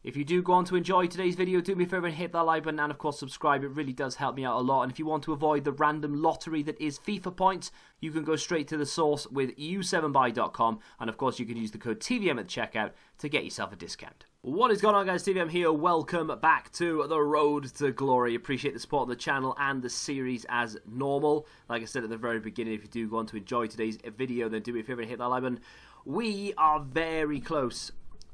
If you do go on to enjoy today's video, do me a favour and hit that like button and of course subscribe. It really does help me out a lot. And if you want to avoid the random lottery that is FIFA points, you can go straight to the source with u7buy.com, and of course you can use the code TVM at the checkout to get yourself a discount. What is going on, guys? TVM here. Welcome back to the road to glory. Appreciate the support on the channel and the series as normal. Like I said at the very beginning, if you do go on to enjoy today's video, then do me a favour and hit that like button. We are very close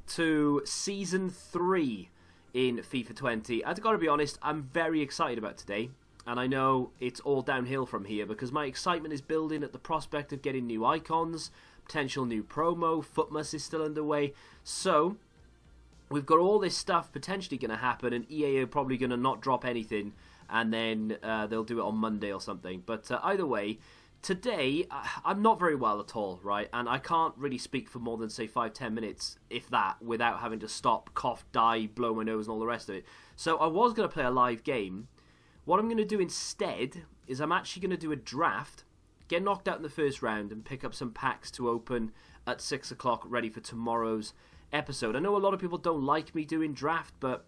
to Season 3 in FIFA 20. I've got to be honest, I'm very excited about today. And I know it's all downhill from here because my excitement is building at the prospect of getting new icons, potential new promo, Footmas is still underway. So, we've got all this stuff potentially going to happen, and EA are probably going to not drop anything, and then they'll do it on Monday or something. But either way, today, I'm not very well at all, right? And I can't really speak for more than, say, 5-10 minutes, if that, without having to stop, cough, die, blow my nose, and all the rest of it. So I was going to play a live game. What I'm going to do instead is I'm actually going to do a draft, get knocked out in the first round, and pick up some packs to open at 6 o'clock, ready for tomorrow's episode. I know a lot of people don't like me doing draft, but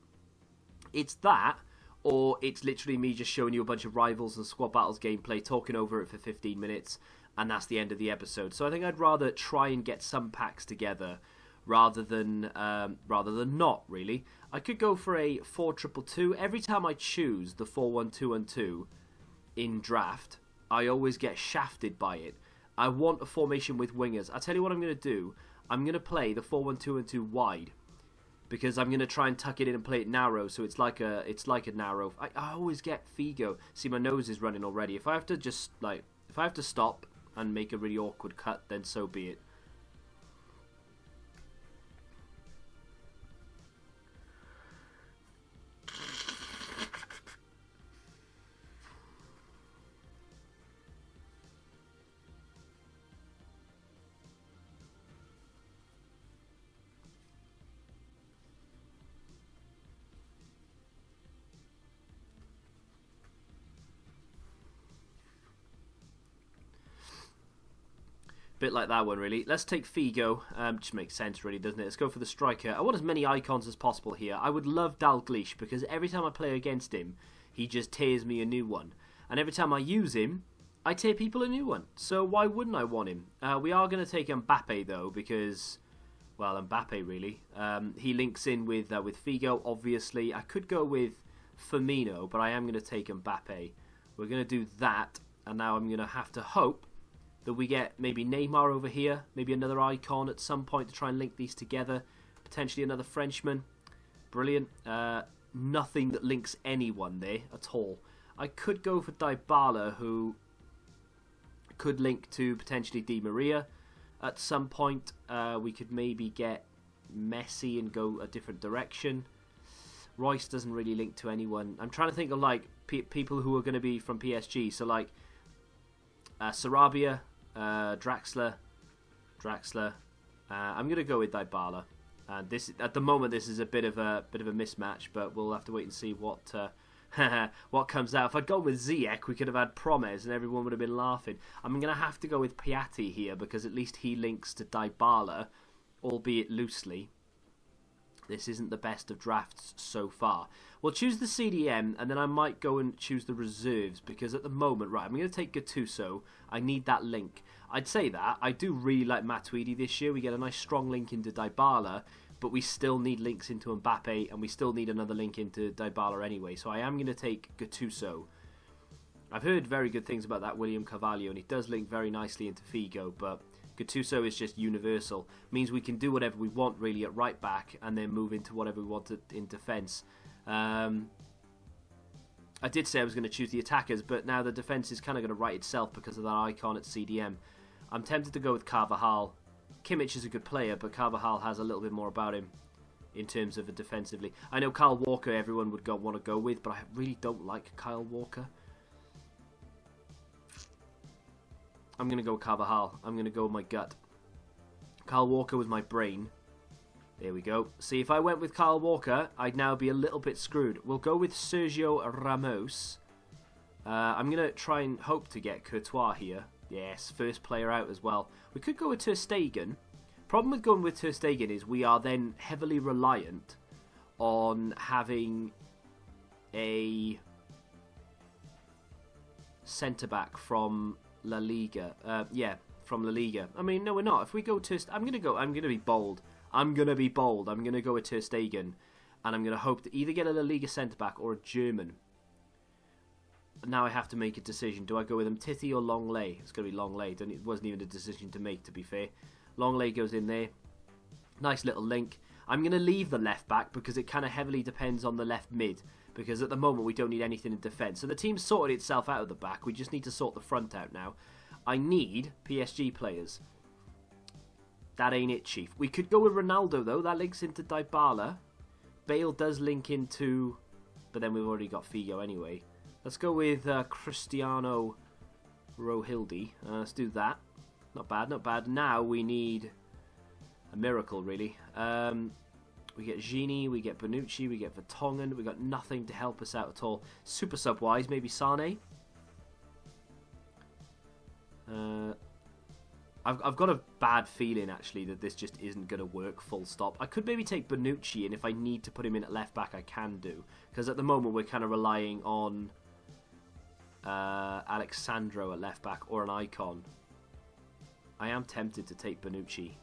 it's that, or it's literally me just showing you a bunch of Rivals and Squad Battles gameplay, talking over it for 15 minutes, and that's the end of the episode. So I think I'd rather try and get some packs together rather than not, really. I could go for a 4-2-2. Every time I choose the 4-1-2-1-2 in draft, I always get shafted by it. I want a formation with wingers. I'll tell you what I'm going to do. I'm going to play the 4-1-2-1-2 wide, because I'm going to try and tuck it in and play it narrow, so it's like a narrow. I always get Figo. See, my nose is running already. If I have to just, if I have to stop and make a really awkward cut, then so be it. Bit like that one, really. Let's take Figo. Just makes sense, really, doesn't it? Let's go for the striker. I want as many icons as possible here. I would love Dalglish, because every time I play against him, he just tears me a new one. And every time I use him, I tear people a new one. So why wouldn't I want him? We are going to take Mbappe, though, because, well, Mbappe, really. He links in with Figo, obviously. I could go with Firmino, but I am going to take Mbappe. We're going to do that, and now I'm going to have to hope that we get maybe Neymar over here, maybe another icon at some point to try and link these together. Potentially another Frenchman. Brilliant. Nothing that links anyone there at all. I could go for Dybala, who could link to potentially Di Maria at some point. We could maybe get Messi and go a different direction. Royce doesn't really link to anyone. I'm trying to think of people who are going to be from PSG. So Sarabia, Draxler. I'm going to go with Dybala. This, at the moment, this is a bit of a mismatch, but we'll have to wait and see what what comes out. If I'd gone with Ziyech, we could have had Promes, and everyone would have been laughing. I'm going to have to go with Piatti here because at least he links to Dybala, albeit loosely. This isn't the best of drafts so far. We'll choose the CDM, and then I might go and choose the reserves, because at the moment, right, I'm going to take Gattuso. I need that link. I'd say that. I do really like Matuidi this year. We get a nice strong link into Dybala, but we still need links into Mbappe, and we still need another link into Dybala anyway. So I am going to take Gattuso. I've heard very good things about that William Carvalho, and he does link very nicely into Figo, but Gattuso is just universal. Means we can do whatever we want, really, at right back, and then move into whatever we want in defence. I did say I was going to choose the attackers, but now the defence is kind of going to write itself because of that icon at CDM. I'm tempted to go with Carvajal. Kimmich is a good player, but Carvajal has a little bit more about him in terms of defensively. I know Kyle Walker everyone would want to go with, but I really don't like Kyle Walker. I'm going to go with Carvajal. I'm going to go with my gut. Kyle Walker was my brain. There we go. See, if I went with Kyle Walker, I'd now be a little bit screwed. We'll go with Sergio Ramos. I'm going to try and hope to get Courtois here. Yes, first player out as well. We could go with Ter Stegen. Problem with going with Ter Stegen is we are then heavily reliant on having a centre-back from La Liga. From La Liga. I mean, no, we're not. If we go to... I'm going to be bold. I'm going to go with Ter Stegen. And I'm going to hope to either get a La Liga centre-back or a German. Now I have to make a decision. Do I go with Titi or Longley? It's going to be Longley. It wasn't even a decision to make, to be fair. Longley goes in there. Nice little link. I'm going to leave the left back because it kind of heavily depends on the left mid. Because at the moment we don't need anything in defence. So the team's sorted itself out of the back. We just need to sort the front out now. I need PSG players. That ain't it, Chief. We could go with Ronaldo, though. That links into Dybala. Bale does link into... But then we've already got Figo anyway. Let's go with Cristiano Rohilde. Let's do that. Not bad, not bad. Now we need a miracle, really. We get Gini, we get Bonucci, we get Vertonghen. We got nothing to help us out at all. Super sub-wise, maybe Sane. I've got a bad feeling, actually, that this just isn't going to work full stop. I could maybe take Bonucci, and if I need to put him in at left back, I can do. Because at the moment, we're kind of relying on Alexandro at left back or an icon. I am tempted to take Bonucci,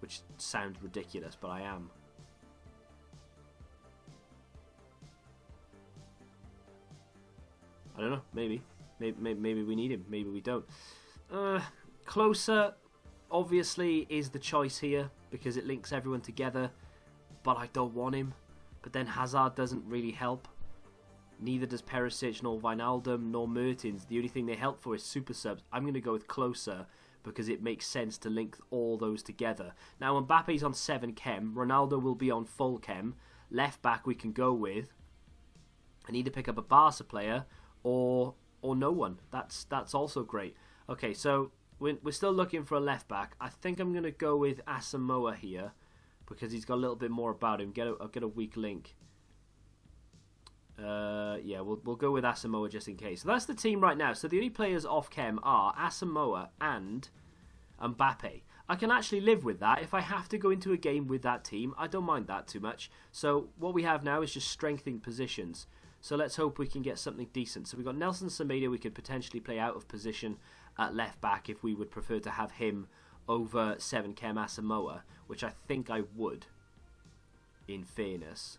which sounds ridiculous, but I am. I don't know, maybe. Maybe we need him, maybe we don't. Closer, obviously, is the choice here because it links everyone together, but I don't want him. But then Hazard doesn't really help. Neither does Perisic, nor Wijnaldum, nor Mertens. The only thing they help for is super subs. I'm going to go with Closer because it makes sense to link all those together. Now, Mbappe's on 7 chem. Ronaldo will be on full chem. Left back we can go with. And either pick up a Barca player or no one. That's also great. Okay, so we're still looking for a left back. I think I'm going to go with Asamoah here because he's got a little bit more about him. I'll get a weak link. Yeah, we'll go with Asamoah just in case. So that's the team right now. So the only players off chem are Asamoah and Mbappe. I can actually live with that. If I have to go into a game with that team, I don't mind that too much. So what we have now is just strengthening positions. So let's hope we can get something decent. So we've got Nelson Semedo. We could potentially play out of position at left back if we would prefer to have him over 7 chem Asamoah, which I think I would, in fairness.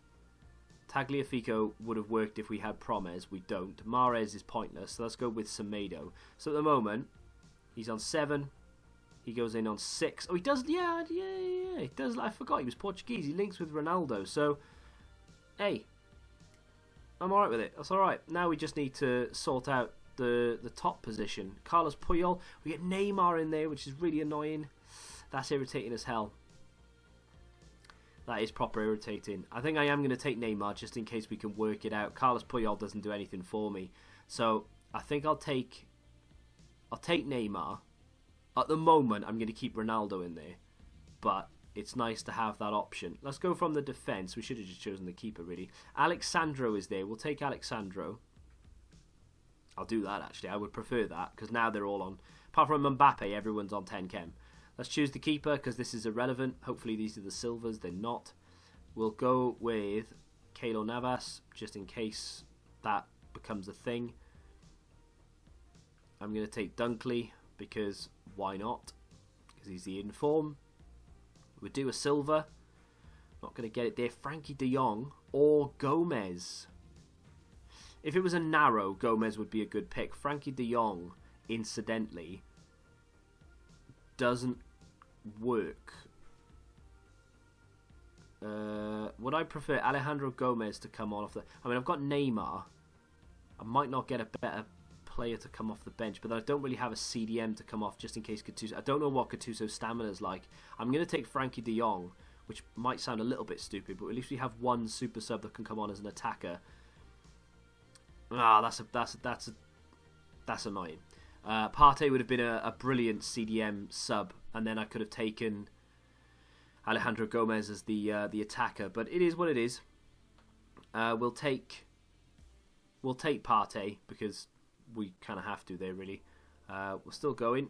Tagliafico would have worked if we had Promes. We don't. Mahrez is pointless, so let's go with Semedo. So at the moment, he's on 7. He goes in on 6. Oh, he does, yeah, he does. I forgot he was Portuguese. He links with Ronaldo. So, hey, I'm alright with it. That's alright. Now we just need to sort out the top position. Carlos Puyol. We get Neymar in there, which is really annoying. That's irritating as hell. That is proper irritating. I think I am going to take Neymar just in case we can work it out. Carlos Puyol doesn't do anything for me. So I think I'll take Neymar. At the moment, I'm going to keep Ronaldo in there. But it's nice to have that option. Let's go from the defence. We should have just chosen the keeper, really. Alexandro is there. We'll take Alexandro. I'll do that, actually. I would prefer that, because now they're all on... Apart from Mbappe, everyone's on 10 chem. Let's choose the keeper, because this is irrelevant. Hopefully these are the silvers. They're not. We'll go with Keylor Navas, just in case that becomes a thing. I'm going to take Dunkley, because why not? Because he's the inform. We'll do a silver. Not going to get it there. Frankie de Jong or Gomez. If it was a narrow, Gomez would be a good pick. Frankie de Jong, incidentally, doesn't work. Would I prefer Alejandro Gomez to come off the... I mean, I've got Neymar. I might not get a better player to come off the bench, but I don't really have a CDM to come off just in case Gattuso... I don't know what Gattuso's stamina is like. I'm going to take Frankie de Jong, which might sound a little bit stupid, but at least we have one super sub that can come on as an attacker. Ah, that's annoying. Partey would have been a brilliant CDM sub, and then I could have taken Alejandro Gomez as the attacker. But it is what it is. We'll take Partey because we kind of have to there, really. We're still going.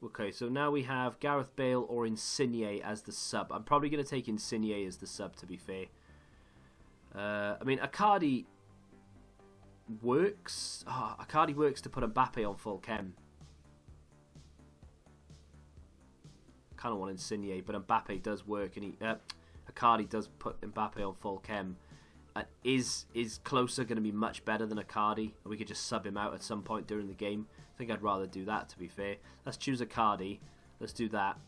Okay, so now we have Gareth Bale or Insigne as the sub. I'm probably going to take Insigne as the sub, to be fair. I mean, Icardi works. Oh, Icardi works to put Mbappe on full chem. Kind of want to insinuate, but Mbappe does work, and Icardi does put Mbappe on full chem. Is Closer going to be much better than Icardi? We could just sub him out at some point during the game. I think I'd rather do that, to be fair. Let's choose Icardi. Let's do that.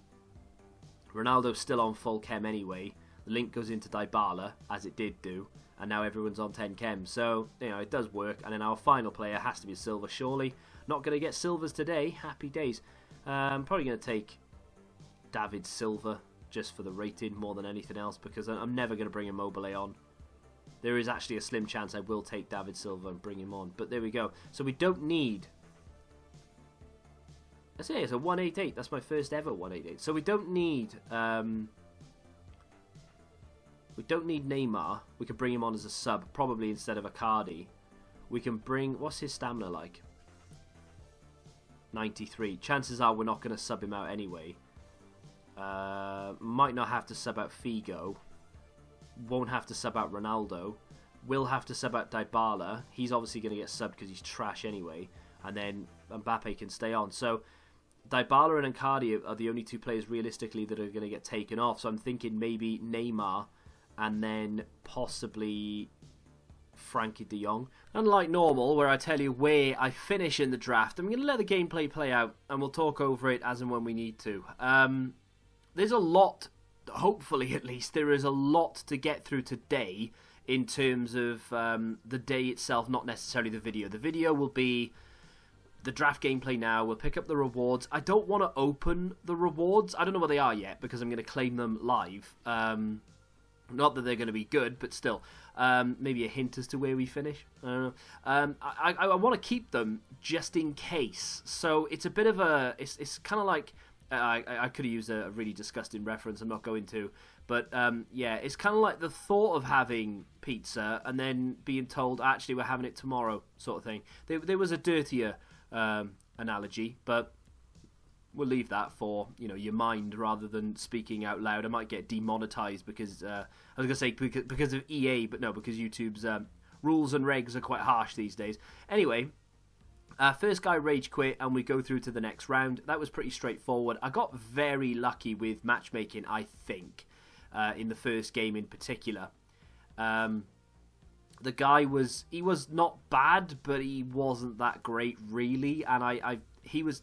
Ronaldo's still on full chem anyway. The link goes into Dybala, as it did do, and now everyone's on 10 chem. So, you know, it does work. And then our final player has to be a silver, surely. Not going to get silvers today. Happy days. Probably going to take David Silva just for the rating more than anything else, because I'm never going to bring Immobile on. There is actually a slim chance I will take David Silva and bring him on, but there we go. So we don't need... I say it's a 188. That's my first ever 188. So we don't need... we don't need Neymar. We can bring him on as a sub, probably instead of Icardi. We can bring... What's his stamina like? 93. Chances are we're not going to sub him out anyway. Might not have to sub out Figo. Won't have to sub out Ronaldo. Will have to sub out Dybala. He's obviously going to get subbed because he's trash anyway. And then Mbappe can stay on. So Dybala and Icardi are the only two players realistically that are going to get taken off. So I'm thinking maybe Neymar and then possibly Frankie de Jong. Unlike normal, where I tell you where I finish in the draft, I'm going to let the gameplay play out and we'll talk over it as and when we need to. There's a lot, hopefully at least, there is a lot to get through today in terms of the day itself, not necessarily the video. The video will be the draft gameplay now. We'll pick up the rewards. I don't want to open the rewards. I don't know what they are yet because I'm going to claim them live. Not that they're going to be good, but still. Maybe a hint as to where we finish. I don't know. I want to keep them just in case. So it's a bit of a... It's kind of like... I could have used a really disgusting reference. I'm not going to. But yeah, it's kind of like the thought of having pizza and then being told, actually, we're having it tomorrow, sort of thing. There was a dirtier analogy, but we'll leave that for your mind rather than speaking out loud. I might get demonetized because I was going to say because of EA, but no, because YouTube's rules and regs are quite harsh these days. Anyway. First guy rage quit and we go through to the next round. That was pretty straightforward. I got very lucky with matchmaking, I think, in the first game in particular. The guy was not bad, but he wasn't that great really, and he's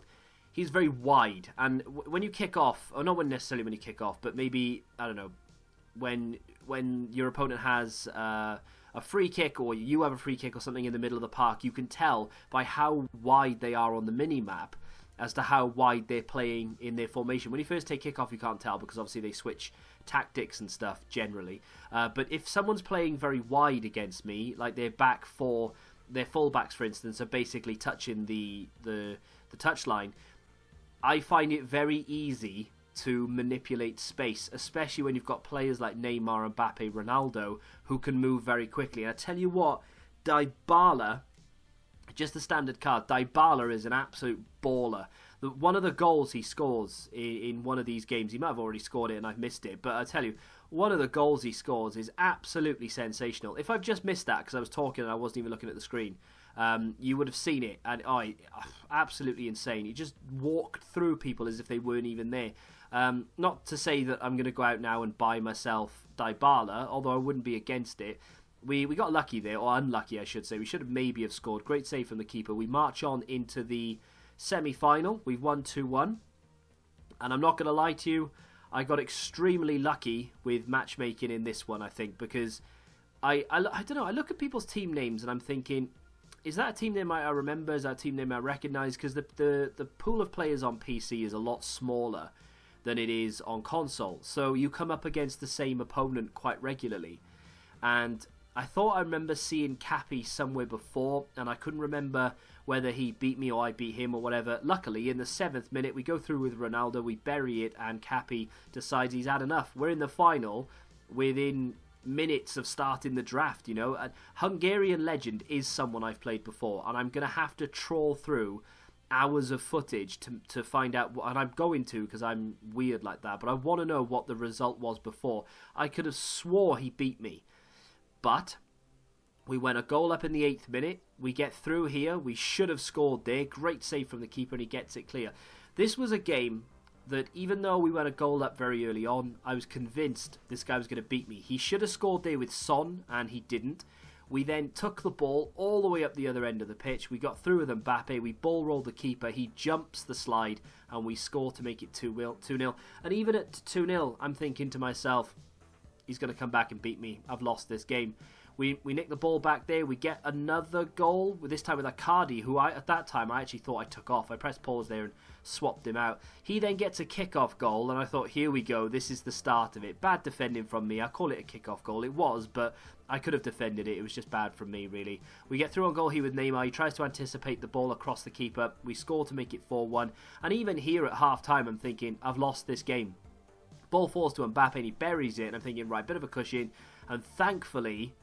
very wide. And when you kick off, or not necessarily when you kick off, but maybe, I don't know, when your opponent has a free kick or you have a free kick or something in the middle of the park, you can tell by how wide they are on the mini-map as to how wide they're playing in their formation. When you first take kickoff, you can't tell because obviously they switch tactics and stuff generally. But if someone's playing very wide against me, like their fullbacks, for instance, are basically touching the touchline, I find it very easy to manipulate space, especially when you've got players like Neymar, Mbappe, Ronaldo, who can move very quickly. And I tell you what, Dybala, just the standard card, Dybala is an absolute baller. One of the goals he scores in one of these games, he might have already scored it and I've missed it, but I tell you, one of the goals he scores is absolutely sensational. If I've just missed that because I was talking and I wasn't even looking at the screen, you would have seen it, and absolutely insane. He just walked through people as if they weren't even there. Not to say that I'm going to go out now and buy myself Dybala, although I wouldn't be against it. We got lucky there, or unlucky I should say. We should have maybe have scored. Great save from the keeper. We march on into the semi-final. We've won 2-1. And I'm not going to lie to you, I got extremely lucky with matchmaking in this one, I think, because I don't know, I look at people's team names and I'm thinking, is that a team name I remember? Is that a team name I recognise? Because the pool of players on PC is a lot smaller than it is on console. So you come up against the same opponent quite regularly. And I thought I remember seeing Cappy somewhere before, and I couldn't remember whether he beat me or I beat him or whatever. Luckily, in the 7th minute, we go through with Ronaldo, we bury it, and Cappy decides he's had enough. We're in the final within minutes of starting the draft, A Hungarian legend is someone I've played before, and I'm going to have to trawl through hours of footage to find out what, and I'm going to because I'm weird like that, but I want to know what the result was before. I could have swore he beat me, but We went a goal up in the 8th minute. We get through here. We should have scored there. Great save from the keeper, and he gets it clear. This was a game that, even though we went a goal up very early on, I was convinced this guy was going to beat me. He should have scored there with Son, and he didn't. We then took the ball all the way up the other end of the pitch. We got through with Mbappe. We ball rolled the keeper. He jumps the slide, and we score to make it 2-0. And even at 2-0, I'm thinking to myself, he's going to come back and beat me. I've lost this game. We nick the ball back there. We get another goal, this time with Icardi, who at that time I actually thought I took off. I pressed pause there and swapped him out. He then gets a kick-off goal, and I thought, here we go. This is the start of it. Bad defending from me. I call it a kick-off goal. It was, but I could have defended it. It was just bad from me, really. We get through on goal here with Neymar. He tries to anticipate the ball across the keeper. We score to make it 4-1. And even here at half-time, I'm thinking, I've lost this game. Ball falls to Mbappe, and he buries it. And I'm thinking, right, bit of a cushion. And thankfully,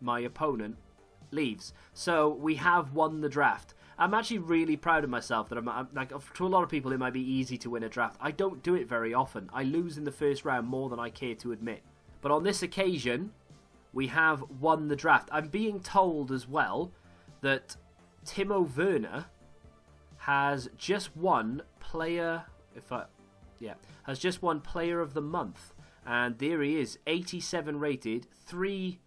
my opponent leaves. So we have won the draft. I'm actually really proud of myself that I'm like, to a lot of people it might be easy to win a draft. I don't do it very often. I lose in the first round more than I care to admit. But on this occasion, we have won the draft. I'm being told as well that Timo Werner has just won player of the month. And there he is, 87 rated, 3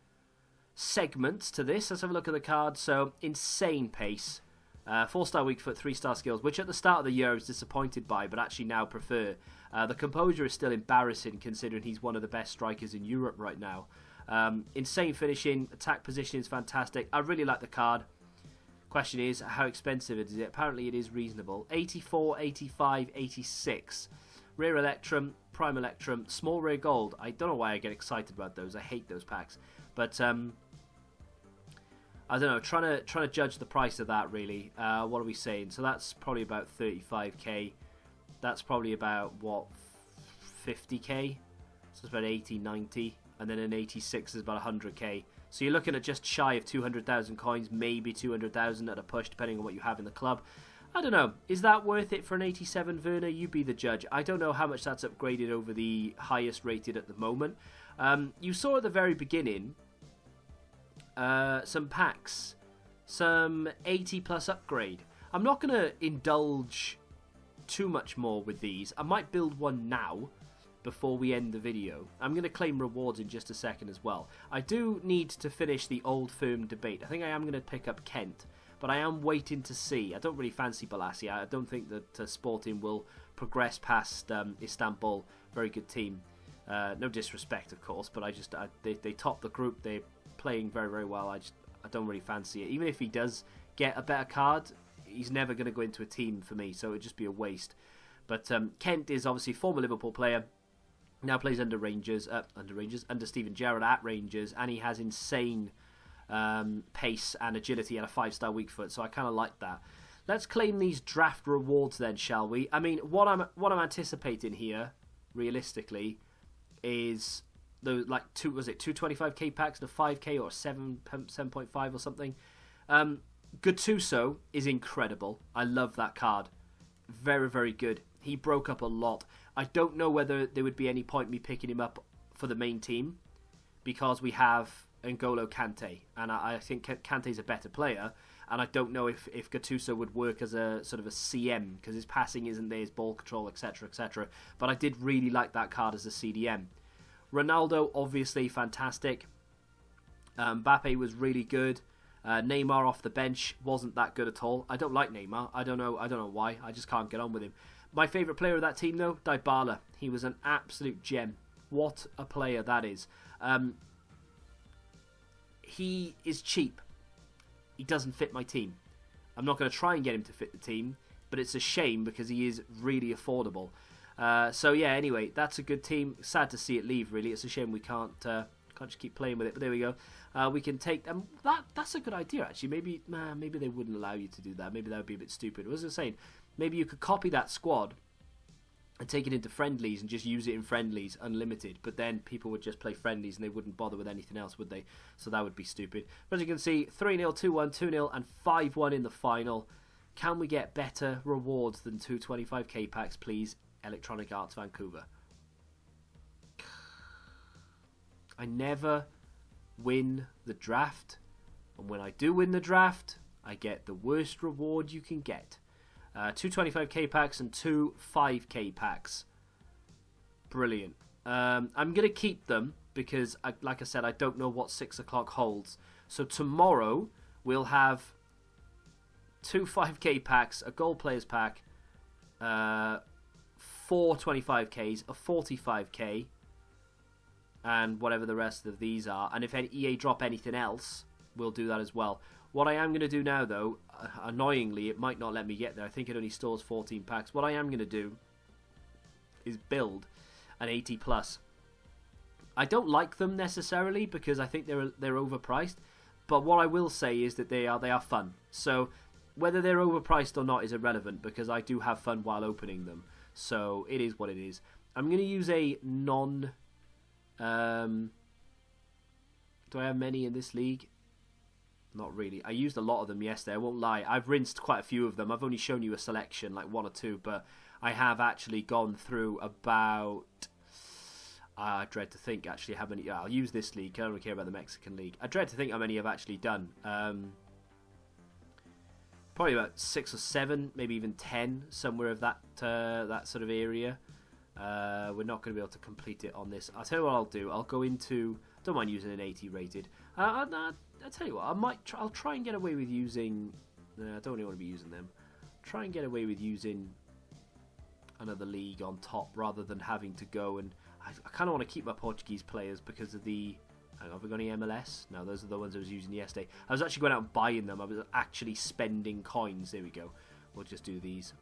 segments to this. Let's have a look at the card. So, insane pace, 4-star weak foot, 3-star skills, which at the start of the year I was disappointed by, but actually now prefer. The composure is still embarrassing considering he's one of the best strikers in Europe right now. Insane finishing, attack position is fantastic. I really like the card. Question is, how expensive is it? Apparently it is reasonable. 84, 85, 86. Rare Electrum, Prime Electrum, Small Rare Gold. I don't know why I get excited about those. I hate those packs. But, I don't know, trying to judge the price of that, really. What are we saying? So that's probably about 35k. That's probably about, what, 50k? So it's about 80, 90. And then an 86 is about 100k. So you're looking at just shy of 200,000 coins, maybe 200,000 at a push, depending on what you have in the club. I don't know. Is that worth it for an 87 Werner? You be the judge. I don't know how much that's upgraded over the highest rated at the moment. You saw at the very beginning some packs, some 80 plus upgrade. I'm not going to indulge too much more with these. I might build one now before we end the video. I'm going to claim rewards in just a second as well. I do need to finish the old firm debate. I think I am going to pick up Kent, but I am waiting to see. I don't really fancy Balassi. I don't think that Sporting will progress past Istanbul. Very good team. No disrespect, of course, but they top the group. They're playing very, very well. I don't really fancy it. Even if he does get a better card, he's never going to go into a team for me, so it would just be a waste. But Kent is obviously a former Liverpool player. Now plays under Steven Gerrard at Rangers, and he has insane pace and agility and a 5-star weak foot, so I kind of like that. Let's claim these draft rewards then, shall we? I mean, what I'm anticipating here, realistically, is the 225k packs, the 5k or 7.5 or something. Gattuso is incredible. I love that card. Very, very good. He broke up a lot. I don't know whether there would be any point me picking him up for the main team because we have N'Golo Kante, and I think Kante's a better player, and I don't know if Gattuso would work as a sort of a CM because his passing isn't there, his ball control, etc., etc. But I did really like that card as a CDM. Ronaldo, obviously fantastic. Mbappe was really good. Neymar off the bench wasn't that good at all. I don't like Neymar. I don't know why. I just can't get on with him. My favourite player of that team, though, Dybala. He was an absolute gem. What a player that is. He is cheap. He doesn't fit my team. I'm not going to try and get him to fit the team, but it's a shame because he is really affordable. So yeah, anyway, that's a good team. Sad to see it leave, really. It's a shame we can't just keep playing with it, but there we go. We can take them. That's a good idea, actually. Maybe they wouldn't allow you to do that. Maybe that would be a bit stupid. What was I saying? Maybe you could copy that squad and take it into friendlies and just use it in friendlies unlimited, but then people would just play friendlies and they wouldn't bother with anything else, would they? So that would be stupid. But as you can see, 3-0, 2-1, 2-0 and 5-1 in the final. Can we get better rewards than 225k packs, please? Electronic Arts Vancouver. I never win the draft. And when I do win the draft, I get the worst reward you can get. 2 25k packs and 2 5k packs. Brilliant. I'm going to keep them because, like I said, I don't know what 6 o'clock holds. So tomorrow we'll have 2 5k packs, a gold players pack, 4 25ks, a 45k, and whatever the rest of these are. And if EA drop anything else, we'll do that as well. What I am going to do now, though, annoyingly, it might not let me get there. I think it only stores 14 packs. What I am going to do is build an 80 plus. I don't like them necessarily because I think they're overpriced. But what I will say is that they are fun. So whether they're overpriced or not is irrelevant because I do have fun while opening them. So it is what it is. I'm going to use a non... do I have many in this league? Not really. I used a lot of them yesterday, I won't lie. I've rinsed quite a few of them. I've only shown you a selection, like 1 or 2, but I have actually gone through about... I dread to think actually how many... I'll use this league. I don't really care about the Mexican league. I dread to think how many I've actually done. Probably about 6 or 7, maybe even 10, somewhere of that sort of area. We're not going to be able to complete it on this. I'll tell you what I'll do. I'll go into... Don't mind using an 80 rated. I'll tell you what. I'll try and get away with using... I don't really want to be using them. Try and get away with using another league on top rather than having to go and... I kind of want to keep my Portuguese players because of the... Have we got any MLS? No, those are the ones I was using yesterday. I was actually going out and buying them. I was actually spending coins. There we go. We'll just do these.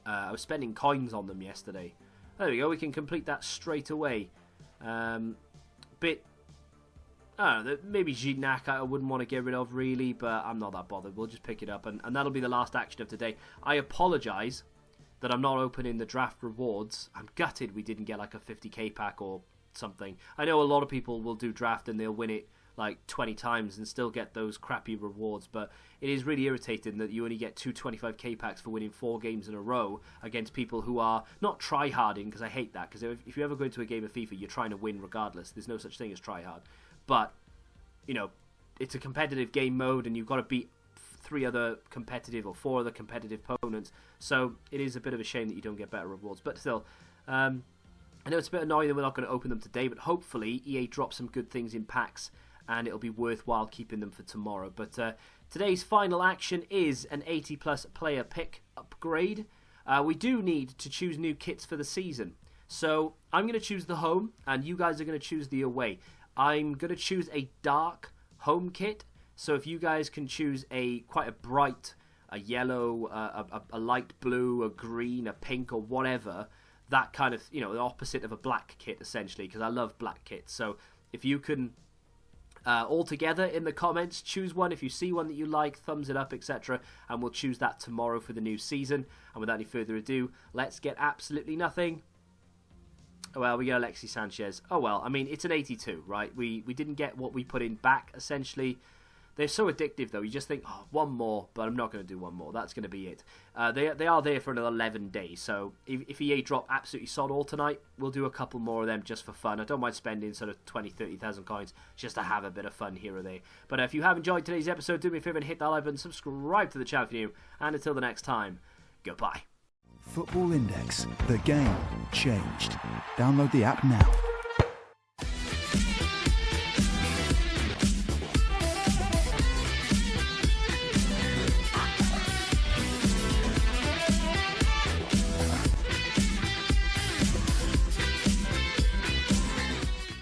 I was spending coins on them yesterday. There we go. We can complete that straight away. Bit... I don't know, maybe Gignac I wouldn't want to get rid of really, but I'm not that bothered. We'll just pick it up, and that'll be the last action of today. I apologise that I'm not opening the draft rewards. I'm gutted we didn't get like a 50k pack or something. I know a lot of people will do draft and they'll win it like 20 times and still get those crappy rewards, but it is really irritating that you only get 2 25k packs for winning 4 games in a row against people who are not try-harding, because I hate that, because if you ever go into a game of FIFA, you're trying to win regardless. There's no such thing as try-hard. But, you know, it's a competitive game mode and you've got to beat 3 other competitive or 4 other competitive opponents. So it is a bit of a shame that you don't get better rewards. But still, I know it's a bit annoying that we're not going to open them today, but hopefully EA drops some good things in packs and it'll be worthwhile keeping them for tomorrow. But today's final action is an 80 plus player pick upgrade. We do need to choose new kits for the season. So I'm going to choose the home and you guys are going to choose the away. I'm going to choose a dark home kit. So if you guys can choose quite a bright, a yellow, a light blue, a green, a pink or whatever, that kind of, you know, the opposite of a black kit essentially, because I love black kits. So if you can all together in the comments choose one, if you see one that you like, thumbs it up, etc., and we'll choose that tomorrow for the new season. And without any further ado, let's get absolutely nothing. Well, we get Alexis Sanchez. Oh well, I mean, it's an 82, right? We didn't get what we put in back, essentially. They're so addictive, though. You just think, oh, one more, but I'm not going to do one more. That's going to be it. They are there for another 11 days, so if EA drop absolutely sod all tonight, we'll do a couple more of them just for fun. I don't mind spending sort of 20, 30,000 coins just to have a bit of fun here or there. But if you have enjoyed today's episode, do me a favour and hit that like button, subscribe to the channel if you're new, and until the next time, goodbye. Football Index. The game changed. Download the app now.